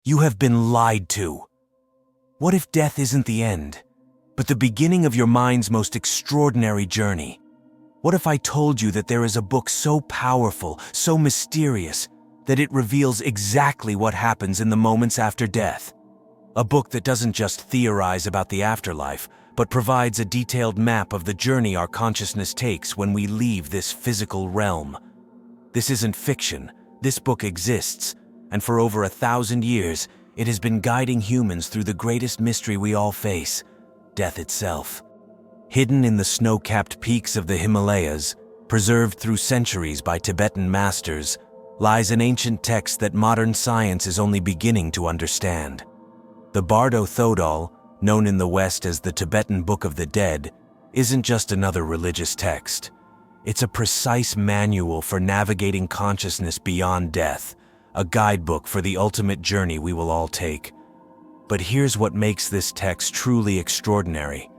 You have been lied to. What if death isn't the end, but the beginning of your mind's most extraordinary journey? What if I told you that there is a book so powerful, so mysterious, that it reveals exactly what happens in the moments after death? A book that doesn't just theorize about the afterlife, but provides a detailed map of the journey our consciousness takes when we leave this physical realm. This isn't fiction. This book exists, and for over 1,000 years, it has been guiding humans through the greatest mystery we all face, death itself. Hidden in the snow-capped peaks of the Himalayas, preserved through centuries by Tibetan masters, lies an ancient text that modern science is only beginning to understand. The Bardo Thödol, known in the West as the Tibetan Book of the Dead, isn't just another religious text. It's a precise manual for navigating consciousness beyond death, a guidebook for the ultimate journey we will all take. But here's what makes this text truly extraordinary.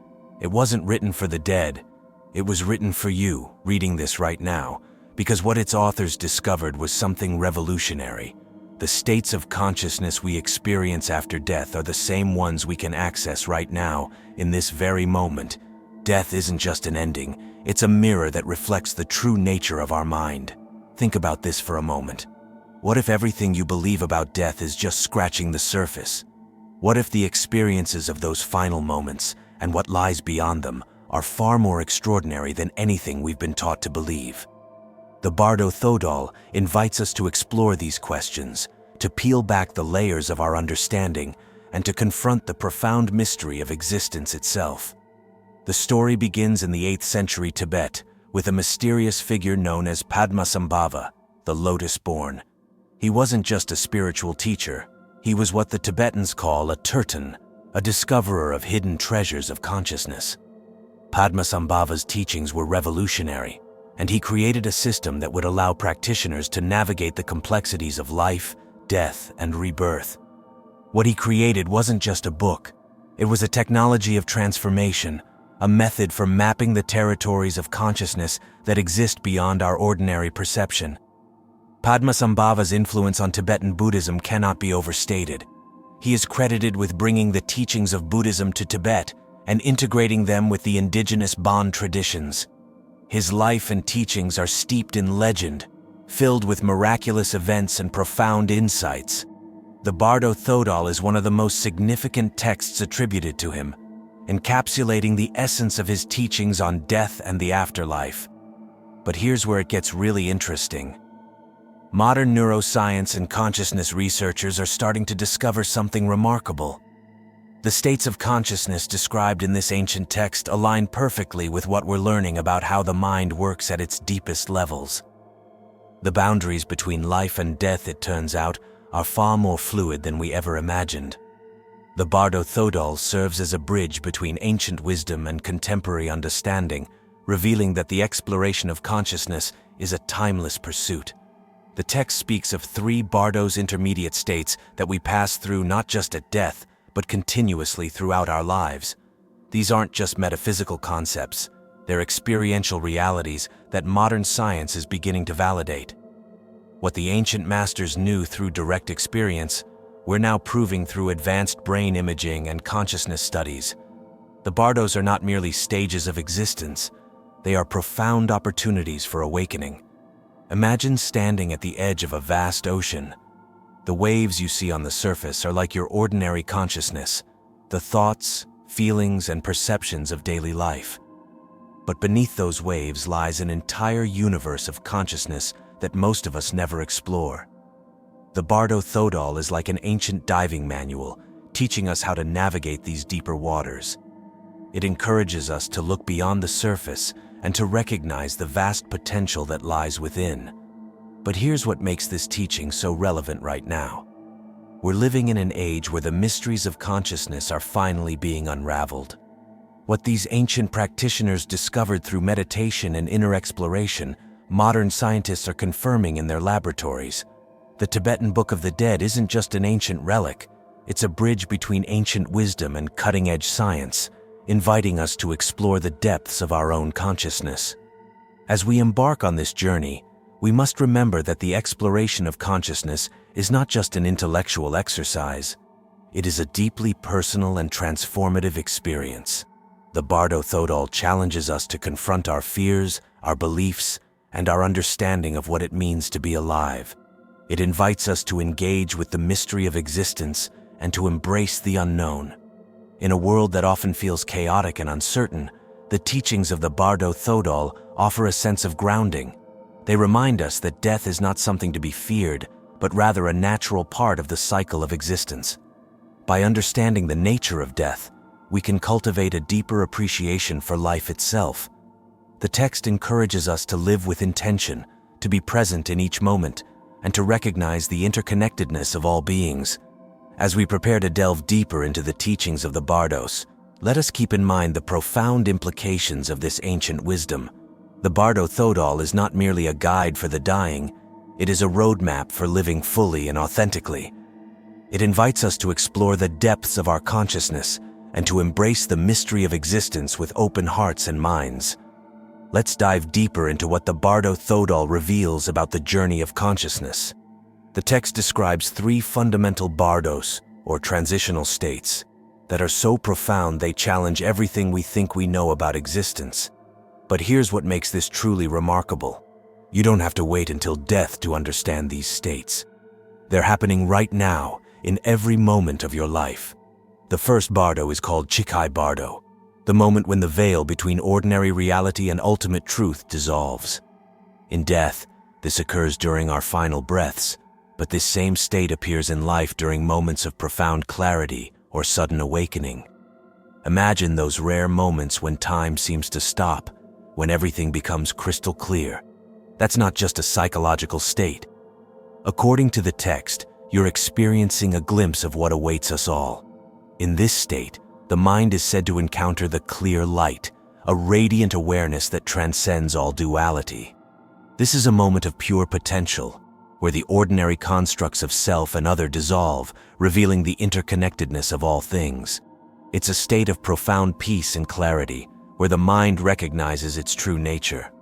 It wasn't written for the dead. It was written for you, reading this right now, because what its authors discovered was something revolutionary. The states of consciousness we experience after death are the same ones we can access right now, in this very moment. Death isn't just an ending, it's a mirror that reflects the true nature of our mind. Think about this for a moment. What if everything you believe about death is just scratching the surface? What if the experiences of those final moments, and what lies beyond them, are far more extraordinary than anything we've been taught to believe? The Bardo Thödol invites us to explore these questions, to peel back the layers of our understanding, and to confront the profound mystery of existence itself. The story begins in the 8th century Tibet, with a mysterious figure known as Padmasambhava, the lotus-born. He wasn't just a spiritual teacher. He was what the Tibetans call a terton, a discoverer of hidden treasures of consciousness. Padmasambhava's teachings were revolutionary, and he created a system that would allow practitioners to navigate the complexities of life, death, and rebirth. What he created wasn't just a book. It was a technology of transformation, a method for mapping the territories of consciousness that exist beyond our ordinary perception. Padmasambhava's influence on Tibetan Buddhism cannot be overstated. He is credited with bringing the teachings of Buddhism to Tibet and integrating them with the indigenous Bon traditions. His life and teachings are steeped in legend, filled with miraculous events and profound insights. The Bardo Thödol is one of the most significant texts attributed to him, encapsulating the essence of his teachings on death and the afterlife. But here's where it gets really interesting. Modern neuroscience and consciousness researchers are starting to discover something remarkable. The states of consciousness described in this ancient text align perfectly with what we're learning about how the mind works at its deepest levels. The boundaries between life and death, it turns out, are far more fluid than we ever imagined. The Bardo Thödol serves as a bridge between ancient wisdom and contemporary understanding, revealing that the exploration of consciousness is a timeless pursuit. The text speaks of 3 Bardos intermediate states that we pass through not just at death, but continuously throughout our lives. These aren't just metaphysical concepts, they're experiential realities that modern science is beginning to validate. What the ancient masters knew through direct experience, we're now proving through advanced brain imaging and consciousness studies. The Bardos are not merely stages of existence, they are profound opportunities for awakening. Imagine standing at the edge of a vast ocean. The waves you see on the surface are like your ordinary consciousness, the thoughts, feelings, and perceptions of daily life. But beneath those waves lies an entire universe of consciousness that most of us never explore. The Bardo Thödol is like an ancient diving manual, teaching us how to navigate these deeper waters. It encourages us to look beyond the surface and to recognize the vast potential that lies within. But here's what makes this teaching so relevant right now. We're living in an age where the mysteries of consciousness are finally being unraveled. What these ancient practitioners discovered through meditation and inner exploration, modern scientists are confirming in their laboratories. The Tibetan Book of the Dead isn't just an ancient relic, it's a bridge between ancient wisdom and cutting-edge science, inviting us to explore the depths of our own consciousness. As we embark on this journey, we must remember that the exploration of consciousness is not just an intellectual exercise. It is a deeply personal and transformative experience. The Bardo Thödol challenges us to confront our fears, our beliefs, and our understanding of what it means to be alive. It invites us to engage with the mystery of existence and to embrace the unknown. In a world that often feels chaotic and uncertain, the teachings of the Bardo Thödol offer a sense of grounding. They remind us that death is not something to be feared, but rather a natural part of the cycle of existence. By understanding the nature of death, we can cultivate a deeper appreciation for life itself. The text encourages us to live with intention, to be present in each moment, and to recognize the interconnectedness of all beings. As we prepare to delve deeper into the teachings of the Bardos, let us keep in mind the profound implications of this ancient wisdom. The Bardo Thödol is not merely a guide for the dying, it is a roadmap for living fully and authentically. It invites us to explore the depths of our consciousness and to embrace the mystery of existence with open hearts and minds. Let's dive deeper into what the Bardo Thödol reveals about the journey of consciousness. The text describes 3 fundamental bardos, or transitional states, that are so profound they challenge everything we think we know about existence. But here's what makes this truly remarkable. You don't have to wait until death to understand these states. They're happening right now, in every moment of your life. The first bardo is called Chikhai bardo, the moment when the veil between ordinary reality and ultimate truth dissolves. In death, this occurs during our final breaths, but this same state appears in life during moments of profound clarity or sudden awakening. Imagine those rare moments when time seems to stop, when everything becomes crystal clear. That's not just a psychological state. According to the text, you're experiencing a glimpse of what awaits us all. In this state, the mind is said to encounter the clear light, a radiant awareness that transcends all duality. This is a moment of pure potential, where the ordinary constructs of self and other dissolve, revealing the interconnectedness of all things. It's a state of profound peace and clarity, where the mind recognizes its true nature.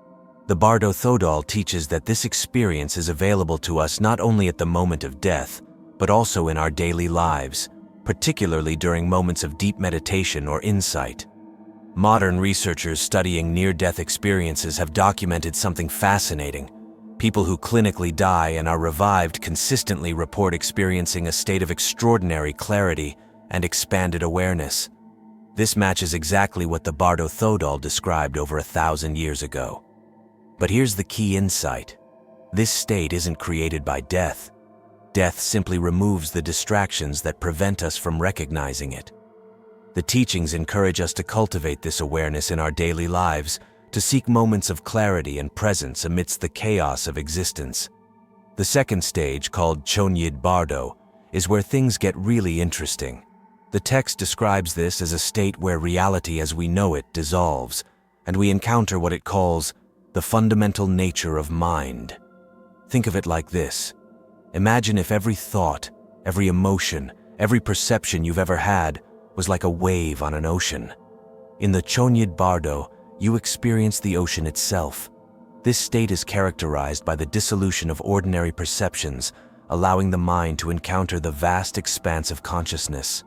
The Bardo Thödol teaches that this experience is available to us not only at the moment of death, but also in our daily lives, particularly during moments of deep meditation or insight. Modern researchers studying near-death experiences have documented something fascinating. People who clinically die and are revived consistently report experiencing a state of extraordinary clarity and expanded awareness. This matches exactly what the Bardo Thödol described over 1,000 years ago. But here's the key insight. This state isn't created by death. Death simply removes the distractions that prevent us from recognizing it. The teachings encourage us to cultivate this awareness in our daily lives, to seek moments of clarity and presence amidst the chaos of existence. The second stage, called Chönyid bardo, is where things get really interesting. The text describes this as a state where reality as we know it dissolves, and we encounter what it calls the fundamental nature of mind. Think of it like this. Imagine if every thought, every emotion, every perception you've ever had was like a wave on an ocean. In the Chönyid bardo, you experience the ocean itself. This state is characterized by the dissolution of ordinary perceptions, allowing the mind to encounter the vast expanse of consciousness.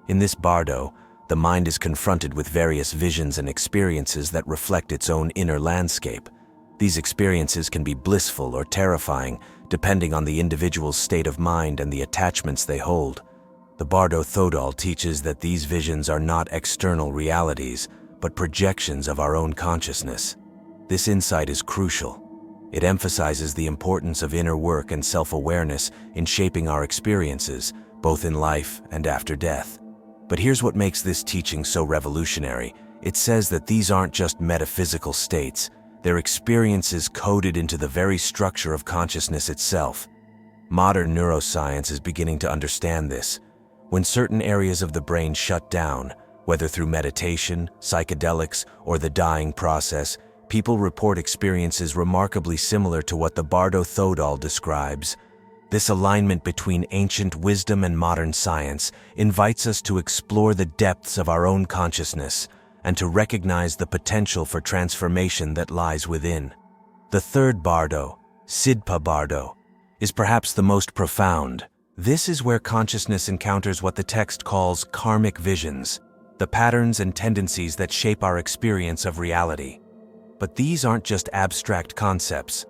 In this bardo, the mind is confronted with various visions and experiences that reflect its own inner landscape. These experiences can be blissful or terrifying, depending on the individual's state of mind and the attachments they hold. The Bardo Thödol teaches that these visions are not external realities, but projections of our own consciousness. This insight is crucial. It emphasizes the importance of inner work and self-awareness in shaping our experiences, both in life and after death. But here's what makes this teaching so revolutionary. It says that these aren't just metaphysical states, they're experiences coded into the very structure of consciousness itself. Modern neuroscience is beginning to understand this. When certain areas of the brain shut down, whether through meditation, psychedelics, or the dying process, people report experiences remarkably similar to what the Bardo Thödol describes. This alignment between ancient wisdom and modern science invites us to explore the depths of our own consciousness and to recognize the potential for transformation that lies within. The third bardo, Sidpa Bardo, is perhaps the most profound. This is where consciousness encounters what the text calls karmic visions, the patterns and tendencies that shape our experience of reality. But these aren't just abstract concepts.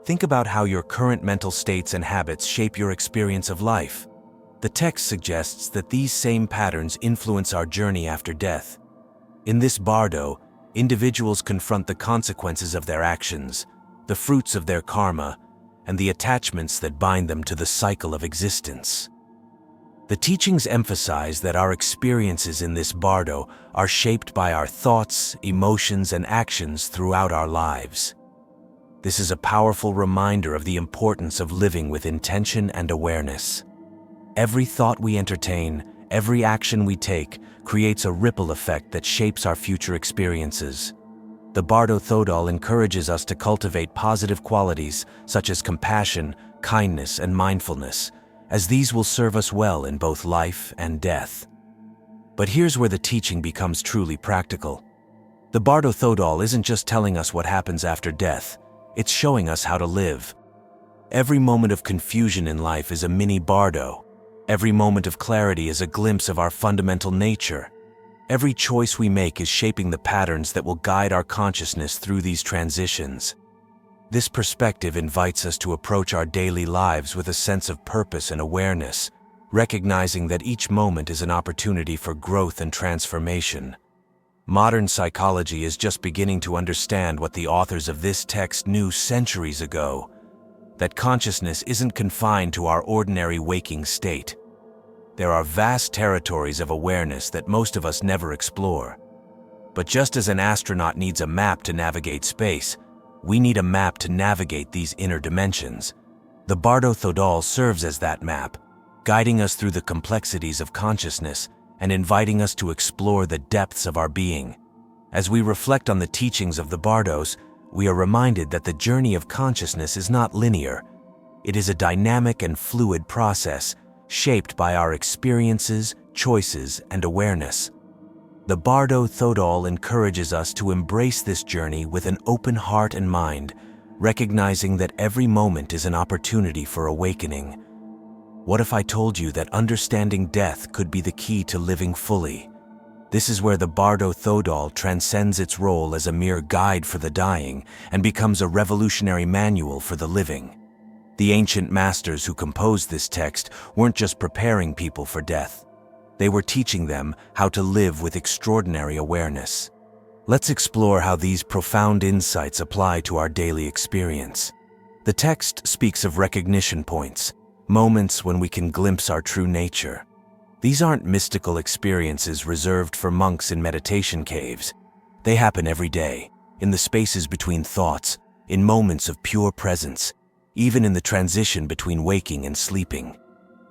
Think about how your current mental states and habits shape your experience of life. The text suggests that these same patterns influence our journey after death. In this bardo, individuals confront the consequences of their actions, the fruits of their karma, and the attachments that bind them to the cycle of existence. The teachings emphasize that our experiences in this bardo are shaped by our thoughts, emotions, and actions throughout our lives. This is a powerful reminder of the importance of living with intention and awareness. Every thought we entertain, every action we take, creates a ripple effect that shapes our future experiences. The Bardo Thödol encourages us to cultivate positive qualities such as compassion, kindness, and mindfulness, as these will serve us well in both life and death. But here's where the teaching becomes truly practical. The Bardo Thödol isn't just telling us what happens after death, it's showing us how to live. Every moment of confusion in life is a mini bardo. Every moment of clarity is a glimpse of our fundamental nature. Every choice we make is shaping the patterns that will guide our consciousness through these transitions. This perspective invites us to approach our daily lives with a sense of purpose and awareness, recognizing that each moment is an opportunity for growth and transformation. Modern psychology is just beginning to understand what the authors of this text knew centuries ago, that consciousness isn't confined to our ordinary waking state. There are vast territories of awareness that most of us never explore. But just as an astronaut needs a map to navigate space, we need a map to navigate these inner dimensions. The Bardo Thödol serves as that map, guiding us through the complexities of consciousness and inviting us to explore the depths of our being. As we reflect on the teachings of the Bardos, we are reminded that the journey of consciousness is not linear. It is a dynamic and fluid process, shaped by our experiences, choices, and awareness. The Bardo Thödol encourages us to embrace this journey with an open heart and mind, recognizing that every moment is an opportunity for awakening. What if I told you that understanding death could be the key to living fully? This is where the Bardo Thödol transcends its role as a mere guide for the dying and becomes a revolutionary manual for the living. The ancient masters who composed this text weren't just preparing people for death. They were teaching them how to live with extraordinary awareness. Let's explore how these profound insights apply to our daily experience. The text speaks of recognition points, moments when we can glimpse our true nature. These aren't mystical experiences reserved for monks in meditation caves. They happen every day, in the spaces between thoughts, in moments of pure presence, even in the transition between waking and sleeping.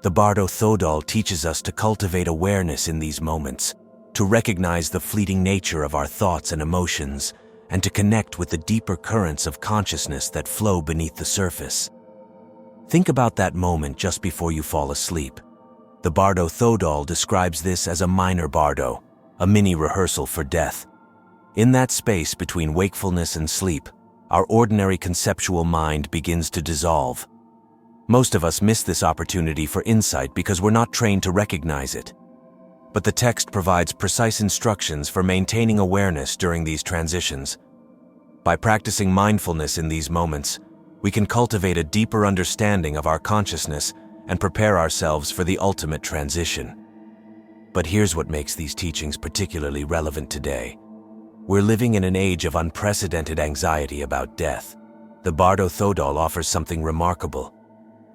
The Bardo Thödol teaches us to cultivate awareness in these moments, to recognize the fleeting nature of our thoughts and emotions, and to connect with the deeper currents of consciousness that flow beneath the surface. Think about that moment just before you fall asleep. The Bardo Thödol describes this as a minor bardo, a mini rehearsal for death. In that space between wakefulness and sleep, our ordinary conceptual mind begins to dissolve. Most of us miss this opportunity for insight because we're not trained to recognize it. But the text provides precise instructions for maintaining awareness during these transitions. By practicing mindfulness in these moments, we can cultivate a deeper understanding of our consciousness and prepare ourselves for the ultimate transition. But here's what makes these teachings particularly relevant today. We're living in an age of unprecedented anxiety about death. The Bardo Thödol offers something remarkable,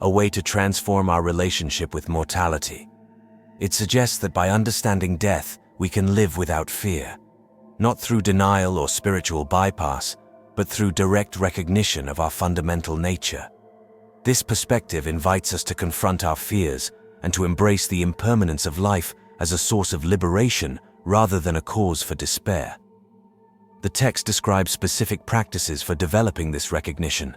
a way to transform our relationship with mortality. It suggests that by understanding death, we can live without fear, not through denial or spiritual bypass, but through direct recognition of our fundamental nature. This perspective invites us to confront our fears and to embrace the impermanence of life as a source of liberation rather than a cause for despair. The text describes specific practices for developing this recognition.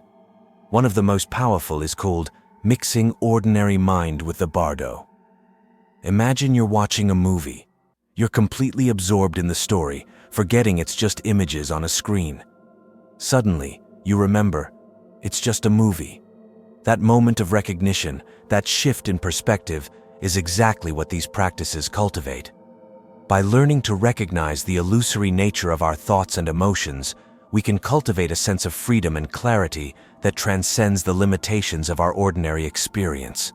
One of the most powerful is called mixing ordinary mind with the bardo. Imagine you're watching a movie. You're completely absorbed in the story, forgetting it's just images on a screen. Suddenly, you remember, it's just a movie. That moment of recognition, that shift in perspective, is exactly what these practices cultivate. By learning to recognize the illusory nature of our thoughts and emotions, we can cultivate a sense of freedom and clarity that transcends the limitations of our ordinary experience.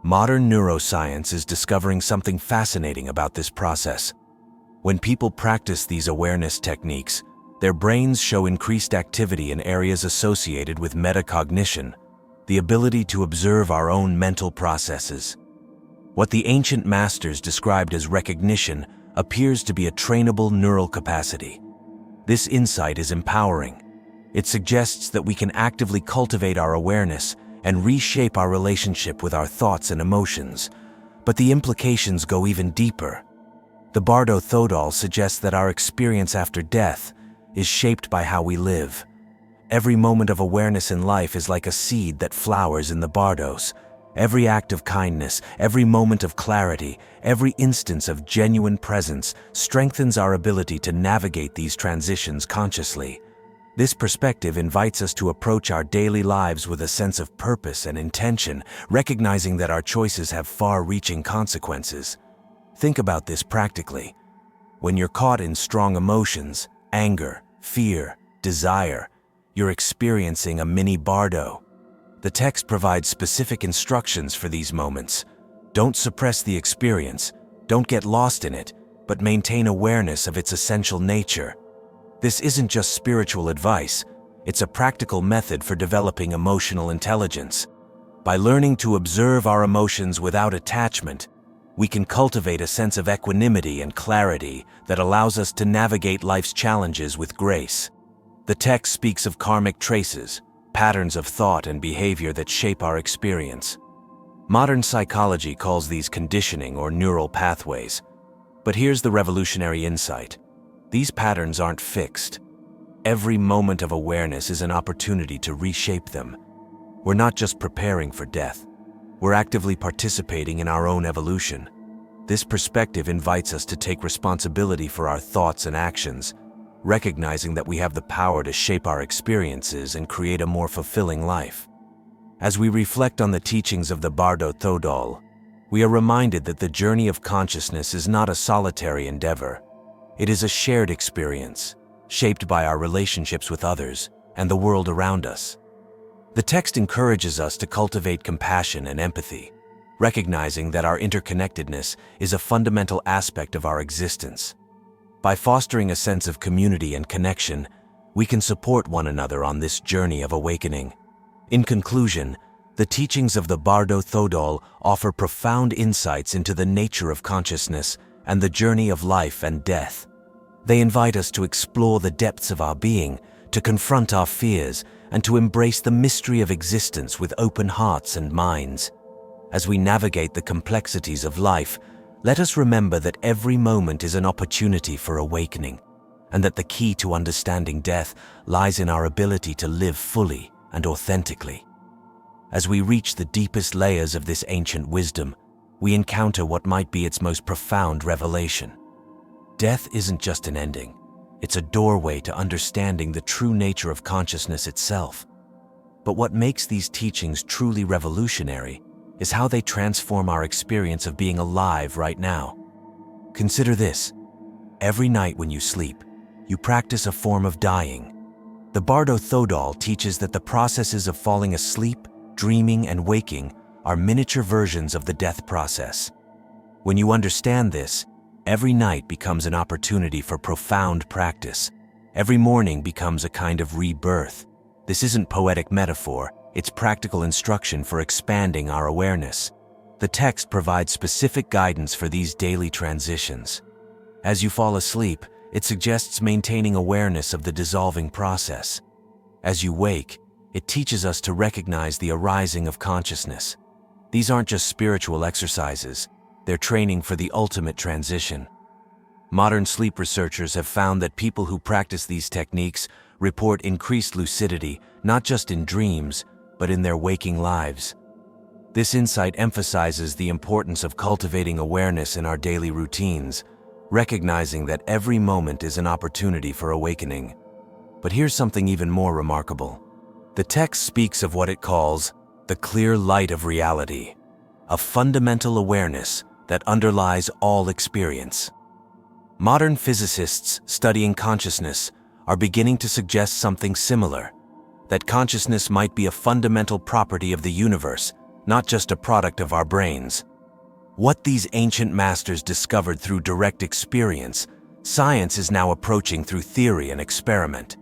Modern neuroscience is discovering something fascinating about this process. When people practice these awareness techniques, their brains show increased activity in areas associated with metacognition, the ability to observe our own mental processes. What the ancient masters described as recognition appears to be a trainable neural capacity. This insight is empowering. It suggests that we can actively cultivate our awareness and reshape our relationship with our thoughts and emotions. But the implications go even deeper. The Bardo Thödol suggests that our experience after death is shaped by how we live. Every moment of awareness in life is like a seed that flowers in the Bardos. Every act of kindness, every moment of clarity, every instance of genuine presence strengthens our ability to navigate these transitions consciously. This perspective invites us to approach our daily lives with a sense of purpose and intention, recognizing that our choices have far-reaching consequences. Think about this practically. When you're caught in strong emotions, anger, fear, desire, you're experiencing a mini Bardo. The text provides specific instructions for these moments. Don't suppress the experience, don't get lost in it, but maintain awareness of its essential nature. This isn't just spiritual advice, it's a practical method for developing emotional intelligence. By learning to observe our emotions without attachment, we can cultivate a sense of equanimity and clarity that allows us to navigate life's challenges with grace. The text speaks of karmic traces, patterns of thought and behavior that shape our experience. Modern psychology calls these conditioning or neural pathways. But here's the revolutionary insight. These patterns aren't fixed. Every moment of awareness is an opportunity to reshape them. We're not just preparing for death. We're actively participating in our own evolution. This perspective invites us to take responsibility for our thoughts and actions, recognizing that we have the power to shape our experiences and create a more fulfilling life. As we reflect on the teachings of the Bardo Thödol, we are reminded that the journey of consciousness is not a solitary endeavor. It is a shared experience, shaped by our relationships with others and the world around us. The text encourages us to cultivate compassion and empathy, recognizing that our interconnectedness is a fundamental aspect of our existence. By fostering a sense of community and connection, we can support one another on this journey of awakening. In conclusion, the teachings of the Bardo Thödol offer profound insights into the nature of consciousness and the journey of life and death. They invite us to explore the depths of our being, to confront our fears, and to embrace the mystery of existence with open hearts and minds. As we navigate the complexities of life, let us remember that every moment is an opportunity for awakening, and that the key to understanding death lies in our ability to live fully and authentically. As we reach the deepest layers of this ancient wisdom, we encounter what might be its most profound revelation. Death isn't just an ending, it's a doorway to understanding the true nature of consciousness itself. But what makes these teachings truly revolutionary is how they transform our experience of being alive right now. Consider this. Every night when you sleep, you practice a form of dying. The Bardo Thödol teaches that the processes of falling asleep, dreaming, and waking are miniature versions of the death process. When you understand this, every night becomes an opportunity for profound practice. Every morning becomes a kind of rebirth. This isn't poetic metaphor, it's practical instruction for expanding our awareness. The text provides specific guidance for these daily transitions. As you fall asleep, it suggests maintaining awareness of the dissolving process. As you wake, it teaches us to recognize the arising of consciousness. These aren't just spiritual exercises, they're training for the ultimate transition. Modern sleep researchers have found that people who practice these techniques report increased lucidity, not just in dreams, but in their waking lives. This insight emphasizes the importance of cultivating awareness in our daily routines, recognizing that every moment is an opportunity for awakening. But here's something even more remarkable. The text speaks of what it calls the clear light of reality, a fundamental awareness that underlies all experience. Modern physicists studying consciousness are beginning to suggest something similar, that consciousness might be a fundamental property of the universe, not just a product of our brains. What these ancient masters discovered through direct experience, science is now approaching through theory and experiment.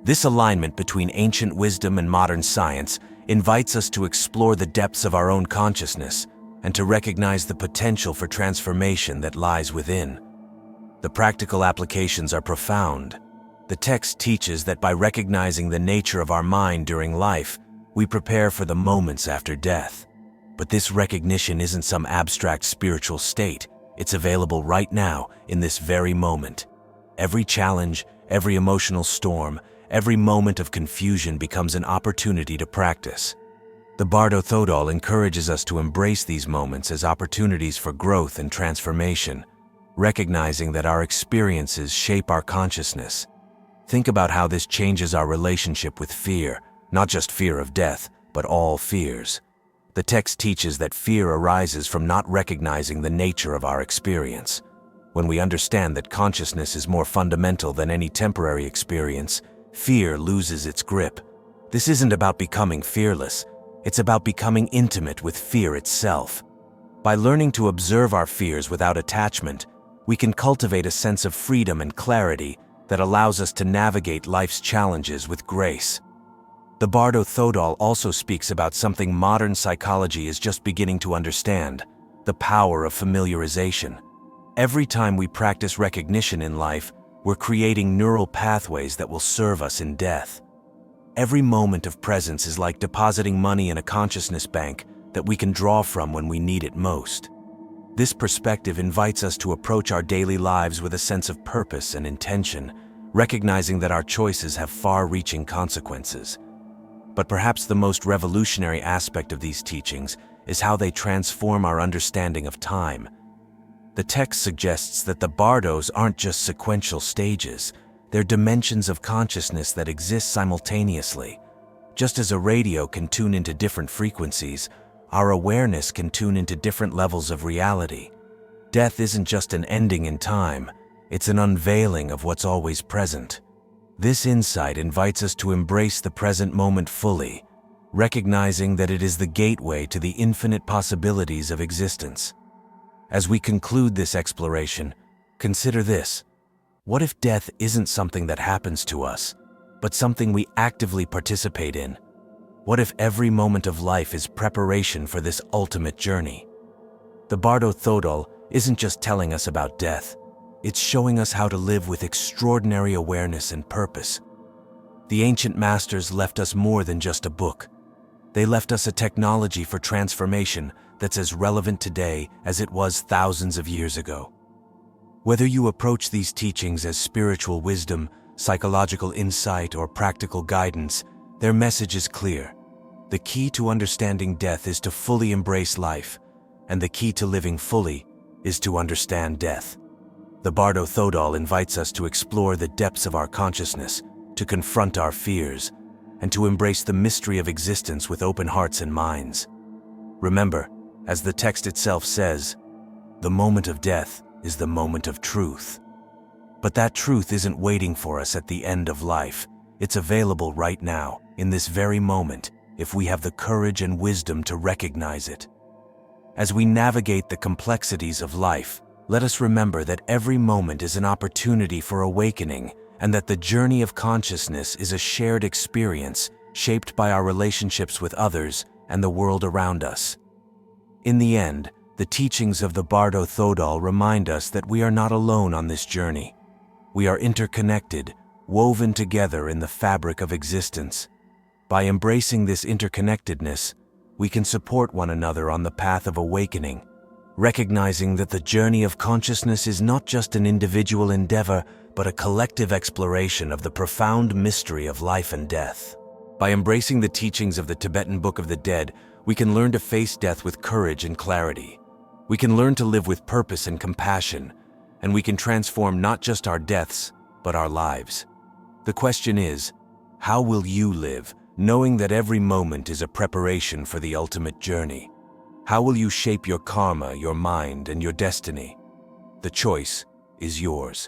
This alignment between ancient wisdom and modern science invites us to explore the depths of our own consciousness and to recognize the potential for transformation that lies within. The practical applications are profound. The text teaches that by recognizing the nature of our mind during life, we prepare for the moments after death. But this recognition isn't some abstract spiritual state. It's available right now, in this very moment. Every challenge, every emotional storm, every moment of confusion becomes an opportunity to practice. The Bardo Thödol encourages us to embrace these moments as opportunities for growth and transformation, recognizing that our experiences shape our consciousness. Think about how this changes our relationship with fear, not just fear of death, but all fears. The text teaches that fear arises from not recognizing the nature of our experience. When we understand that consciousness is more fundamental than any temporary experience, fear loses its grip. This isn't about becoming fearless. It's about becoming intimate with fear itself. By learning to observe our fears without attachment, we can cultivate a sense of freedom and clarity that allows us to navigate life's challenges with grace. The Bardo Thödol also speaks about something modern psychology is just beginning to understand: the power of familiarization. Every time we practice recognition in life, we're creating neural pathways that will serve us in death. Every moment of presence is like depositing money in a consciousness bank that we can draw from when we need it most. This perspective invites us to approach our daily lives with a sense of purpose and intention, recognizing that our choices have far-reaching consequences. But perhaps the most revolutionary aspect of these teachings is how they transform our understanding of time. The text suggests that the Bardos aren't just sequential stages, they're dimensions of consciousness that exist simultaneously. Just as a radio can tune into different frequencies, our awareness can tune into different levels of reality. Death isn't just an ending in time, it's an unveiling of what's always present. This insight invites us to embrace the present moment fully, recognizing that it is the gateway to the infinite possibilities of existence. As we conclude this exploration, consider this: what if death isn't something that happens to us, but something we actively participate in? What if every moment of life is preparation for this ultimate journey? The Bardo Thödol isn't just telling us about death, it's showing us how to live with extraordinary awareness and purpose. The ancient masters left us more than just a book. They left us a technology for transformation that's as relevant today as it was thousands of years ago. Whether you approach these teachings as spiritual wisdom, psychological insight, or practical guidance, their message is clear. The key to understanding death is to fully embrace life, and the key to living fully is to understand death. The Bardo Thödol invites us to explore the depths of our consciousness, to confront our fears, and to embrace the mystery of existence with open hearts and minds. Remember, as the text itself says, the moment of death is the moment of truth. But that truth isn't waiting for us at the end of life. It's available right now, in this very moment, if we have the courage and wisdom to recognize it. As we navigate the complexities of life, let us remember that every moment is an opportunity for awakening, and that the journey of consciousness is a shared experience shaped by our relationships with others and the world around us. In the end, the teachings of the Bardo Thödol remind us that we are not alone on this journey. We are interconnected, woven together in the fabric of existence. By embracing this interconnectedness, we can support one another on the path of awakening, recognizing that the journey of consciousness is not just an individual endeavor, but a collective exploration of the profound mystery of life and death. By embracing the teachings of the Tibetan Book of the Dead, we can learn to face death with courage and clarity. We can learn to live with purpose and compassion, and we can transform not just our deaths, but our lives. The question is, how will you live, knowing that every moment is a preparation for the ultimate journey. How will you shape your karma, your mind, and your destiny? The choice is yours.